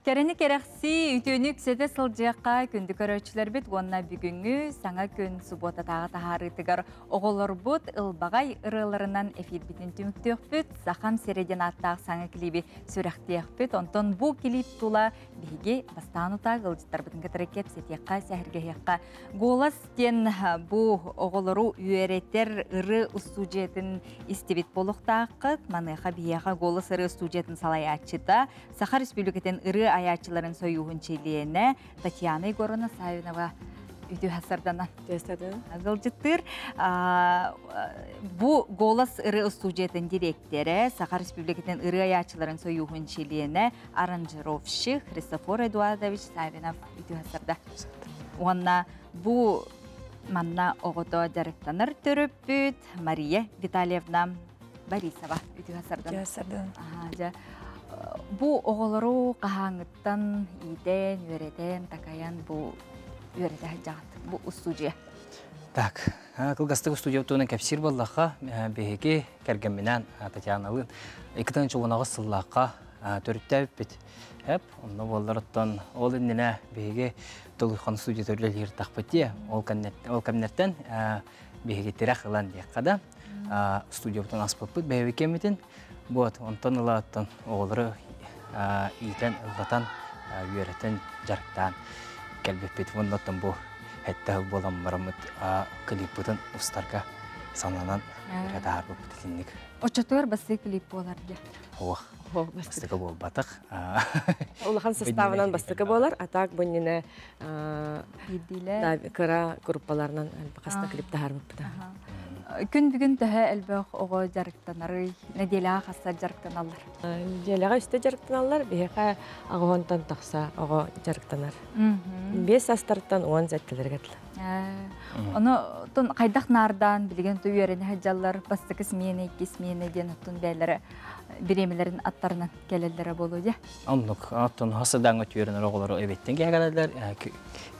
Керені керекси үтөнік сәді сылжаққа күнді көрөчілер бет, онна бүгінгі саңа күн суббота тағы тағарытығар оғылыр бұд ұлбағай ұрыларынан эфир бітін түміктеук бүт, Сахан середен аттағы саңа клипі сүрәқтеук бүт, онтон бұл клип тула біге бастан ұтағы ұлжыттар бұтын кәтірекеп сетеққа сәхіргеққа. Голас тен бұл оғылыру үйереттер ұры ұстуджетін істебет болуқтақы, маныға бияға голас ұры ұстуджетін салай атчыта, Сахар Республикатын ұры аячыларын союғын челиене Татьяна Егоровна Савинова үйді хасарданан ғылжыттыр. Бұ голас ұры студиятын директері Сахар Республикатын ұры аячыларын союғын челиене аранжировщик Христофор Эдуардович Савинов үйді хасарда. Онна бұ манна оғыто жарықтаныр түріп бүт Мария Витальевна Борисова үйді хасардан. Бу оғылыру қағаңыттан иден, үйретен, такаян бу үйрете жағат, бу студия. Так, қылғастығы студия өтуінің кәпсір боллаққа бейге кәргенменен Татьяналын 2-тің жылынағы сыллаққа төрітті өппет. Онны болларыттан ол үніне бейге тұлғықан студия төрлелер тақпетте, ол кәмнерттен бейге терек ғылан дейққада студия өтуін аспаппыт бәйве кеметін. Вот, онтан ылаттан оғылыры ийтен ылғатан үйереттен жарықтан кәлбеппет vonnottан бұл әтті болан марамыт клиппытын ұстарға сананан рәдар бұл бітетінік. Очатуар басы клип болар де? Оқ, бастығы бол батық. Улахан составынан бастығы болар, атақ бұннені кыра группаларынан қасына клипті харбып бұда. Күн бүгін тәхі әлбәқ оғы жарықтанары, нәделіға қаса жарықтаналар? Нәделіға үсті жарықтаналар, бейіға ағуантан тақса оғы жарықтанар. 5 астарттан 10 зәттілер кәтілі. Оны қайдақ нардан білген үйерені хаджалар, бастықы смене, смене ден ұттын бәлері біремелерін аттарынан кәлелері болу де? Онлық, аттын хасыдан өтуерінер оғылары өбеттен кәгәләдер,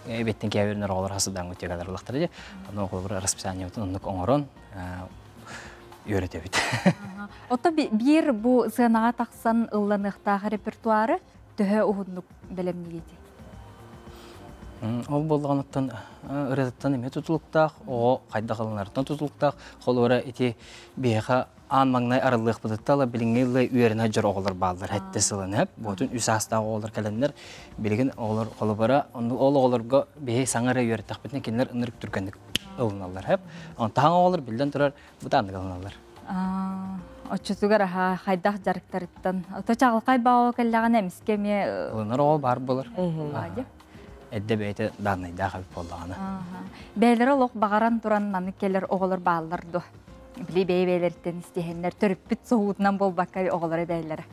өбеттен кәверінер оғылар хасыдан өтуерінер олақтыр де. Оны оғылары расписание өтін, онлық оңырын үйреті өбет. Отта бір бұл сығанаға тақсан ұлланықтағы репертуары түхі ұғынлық бәлемні кейті? Ол болғанықтан ұреттан еме тұтылықтақ, оғы қайда қалынардан тұтылықтақ, қолуыра еті бейіға аң маңнай арылық бұдыттала біліңейлі үйеріне жүр оғылар балдар әтті сылын әп. Бұтын үс астағы оғылар кәлендер білген оғылар қолыбыра, ол оғыларға бейі саңары үйереттақ бітіне келінер ұнырып түргендік ұлыналар әп. Тағын оғылар білден тұрар бұтанды қалыналар. Очысугар қайдақ жарықтарыттан. Тачағылқай бауы кәллаған әміске ме? Ұлынар оғыл бар болар. Әдді бәйті дағынайда қабып болдағаны. Бәйлері олық бағаран тұран маны келер оғылар бағаларды. Білі бәйлерден істегенлер түріп бүт соғуытынан бол баққай оғылары бәйлері.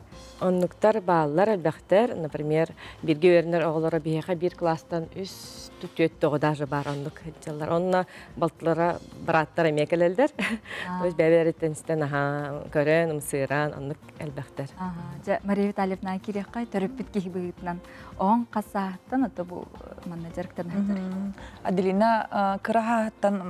Оннуктар бағалар әлбәқтер, например, бірге өрінер оғылары бейіға бір кластан үс түтті оғыдажы бар онлық хәтчалар. Онна балтылары бараттар әмекелелдер. Өз бәйлерден істен көрін, ұмсыран, онлық әлбәқтер. Мария Витальевна кереққай түріп бүт кейі бұғытынан оң қасағыттан ұты бұл манна жарықтан әдір. Аделина кырахаттан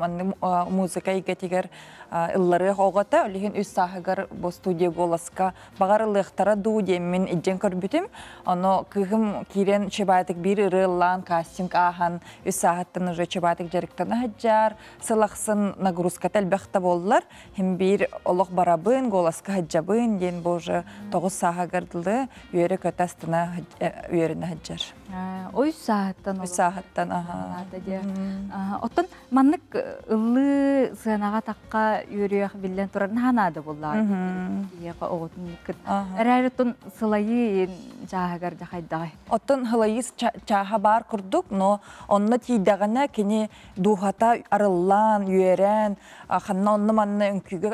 музыка игетигер ыллары оғата, олеген үс сағығар бұл студия голаска бағар ылықтара ду демін иджен көрбітім. Оны күйім керен чебайтық бір ырылан кастинг ахан үс сағаттан уже чебайтық жарықтан хаджар, сылақсын нагрузка тәлбәқті болылар. Хем бір олық барабын, голаска хаджабын, ден божы 9 сағығардылы үйері көтастына үйеріне хаджар. Ой сағаттан олық? Үс сағаттан, Оттан маннык ылы сығанаға таққа үйеріяқ білден тұрарын ханады болар. Еға оғытын күт. Әрәріттен сылайы жағығарды қайдағай? Оттан сылайы чаға бар күрдік, но онны тейдіғана кені дұғата арылан, үйерен, қанна онны манны үнкігі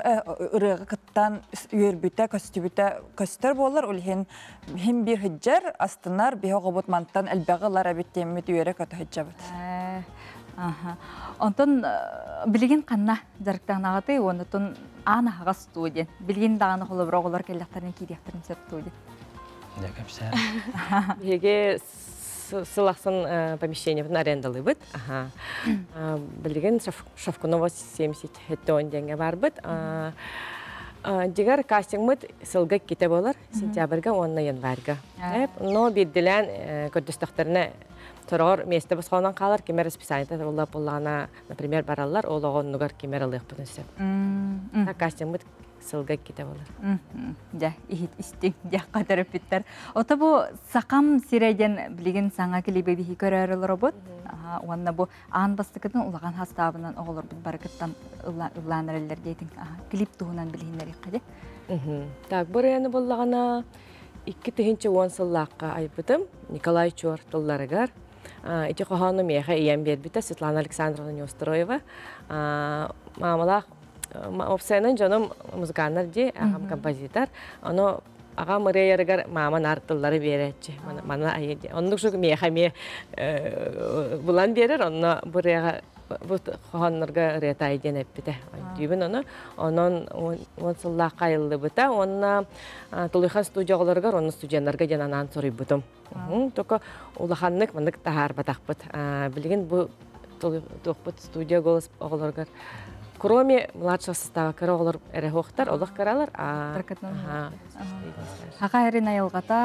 ұрығы күттан үйербіті, көстібіті көстер болар. Ол хем бір хыджар, астынар, бейі ғобыт мантан әлбәғылар әбеттемет үйері көті хыджабыт. Онтон білген қанна жарықтағын ағаты, онытын ана аға студен. Білген дағаны қолы бір оғылар кәліқтарын кейдектірін сөп студен. Дәкәпсә. Беге сылақсын помещениевін арендалы бұд. Білген Шавкунова 70 хеттон денге бар бұд. Дигар кастингмыт сылгак ките болар, сентябрьга, онна январьга. Но биддилен көрдөстөхтөрүнө торор месте басқанан қалар, кемер расписаниета боллана, например, баралар, ол оғоннугар кемер алыйық бұнысы. Кастингмыт сылгак ките болар. Да, ихит истин, да, қатырып биттер. Ота бу сақам сирейден білген саңа келебе бихи көрәрілі робот. Онна бу аан бастықытын улаған хастабынан оғылыр бұд барықыттан ұлланырылар дейтін. Клип туғынан білгенлер еққаде. Так, бұл рейіні боллағана 2-10 сыллаққа айбытым Николай Чор тұлларығар. Ити қоғаны меха иен бербіті Светлана Александровна Неустроева. Мамалақ Опсайнын жоным музыканар де, ағам композитор. Оны ағам ұрайырығар маман артылары беретші. Мана айеде. Онық жүгі меха ме бұлан берер, оны бұрайға қоғанырға ұрайта айден әппіті. Дүйбін оны, оның сыллақ қайылды бұта, оны тұлыған студияларығар, оны студиянарға денанан сұрый бұтым. Тоқа ұлықанлық мұндық тағар батақ бұт. Білген бұл тұқпыт студия голос оғыларығар. Кроме младшего состава, короглар эрехохтар, олох каралар, Хақа әрін айылғата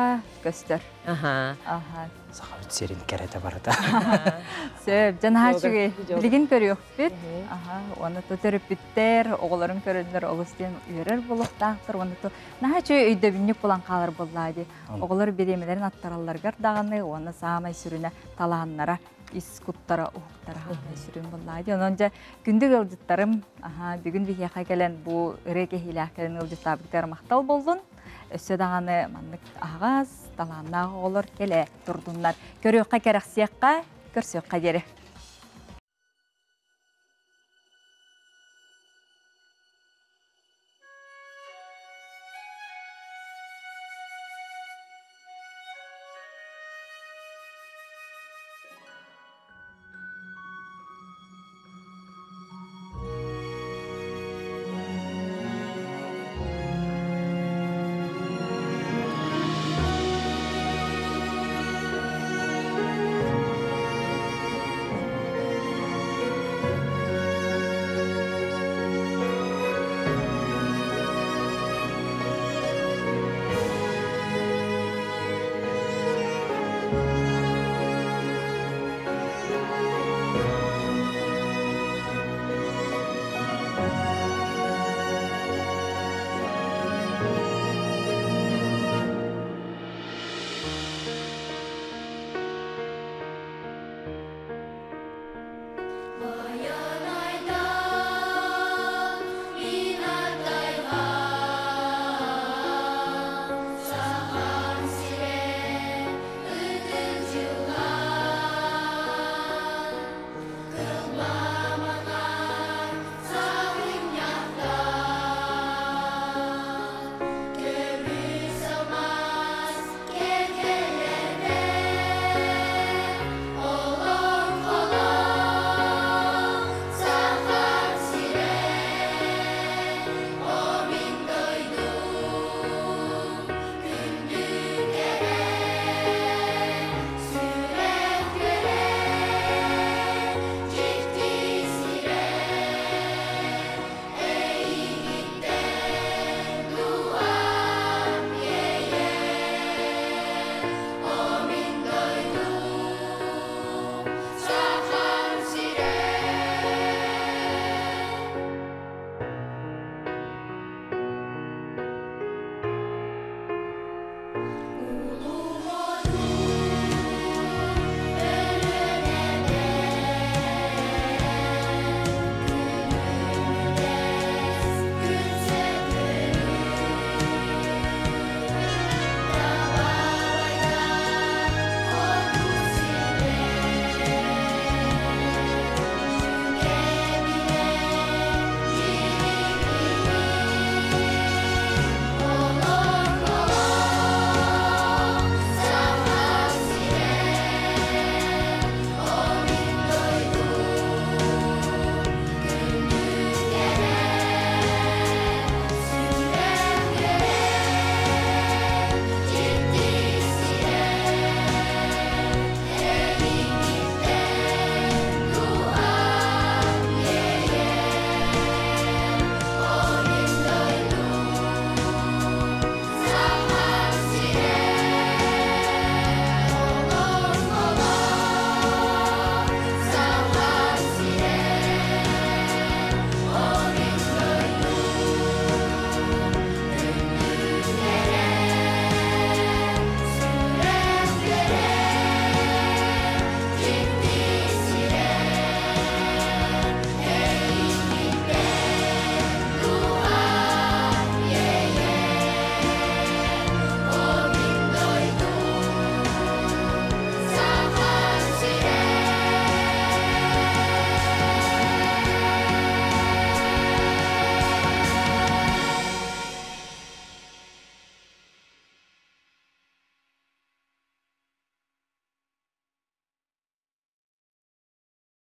көстер. Сақабыт серин кәрәті барыда. Сөп, жана хачуге білген көріөк бит. Оны төтөріп біттер, оғыларын көрілдер, оғыстен үйерер болуқтақтыр. Оны то нахачу үйді біннік болан қалар болады. Оғылар беремелерін аттараларғар дағаны, оны сағамай сүріне талағанлара искуттара уқтара хақтай сүрін болады. Онынша күндік ылжыттарым, бүгін бейеқа келен бұл үреке хилях келен ылжыттабықтар мақтал болдun. Өсі дағаны маңдық ағаз, талағаннағы олар келе тұрдынлар. Көріоққа керақсияққа, көрсіоққа дері.